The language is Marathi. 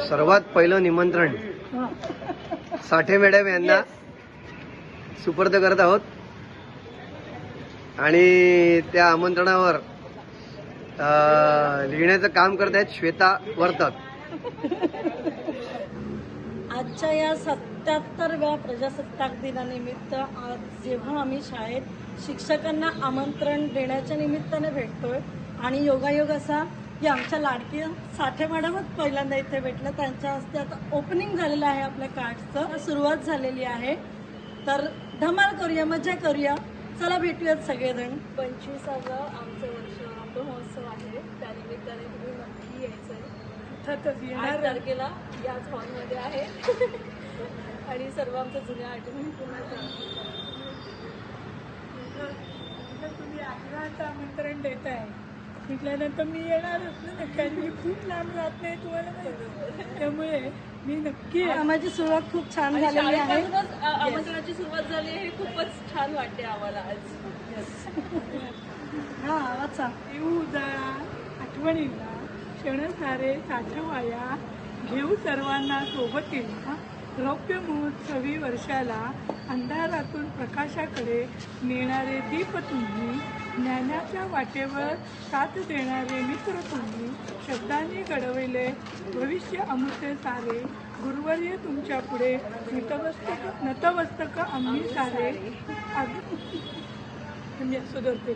सर्वात पहिलं निमंत्रण साठे मॅडम यांना सुपूर्द करत आहोत आणि त्या आमंत्रणावर लिहिण्याचं काम करत आहेत श्वेता वर्तक. आजच्या या 77व्या प्रजासत्ताक दिनानिमित्त आज जेव्हा आम्ही शाळेत शिक्षकांना आमंत्रण देण्याच्या निमित्ताने भेटतोय आणि योगायोग असा की आमच्या लाडकी साठे मॅडमच पहिल्यांदा इथे भेटलं. त्यांच्या हस्ते आता ओपनिंग झालेलं आहे आपल्या कार्डचं, सुरुवात झालेली आहे. तर धमाल करूया, मजा करूया, चला भेटूयात सगळेजण. 25वा आमचं वर्ष आंबा महोत्सव आहे, त्यानिमित्ताने तुम्ही नक्की यायचं आहे. 8 तारखेला याच हॉलमध्ये आहे आणि सर्व आमच्या जुन्या आठवणी पुन्हा तुम्ही आग्रहाचं आमंत्रण देत आहे म्हटल्यानंतर मी येणारच ना, कारण मी खूप लांब जात नाही तुम्हाला माहिती, त्यामुळे मी नक्की. माझी सुरुवात खूप छान झालेली आहे. आमंत्रणाची सुरुवात झाली आहे, खूपच छान वाटते आम्हाला आज. हा वाचा. येऊ उजाळा आठवणीला क्षण सारे साठवाया, घेऊ सर्वांना सोबतीला, रौप्य महोत्सवी वर्षाला अंधारातून प्रकाशाकडे नेणारे दीप तुम्ही, ज्ञानाच्या वाटेवर साथ देणारे मित्र तुम्ही, शब्दांनी घडविले भविष्य अमृते सारे, गुरुवर्य तुमच्या पुढे नतमस्तक आम्ही सारे. सुधरते.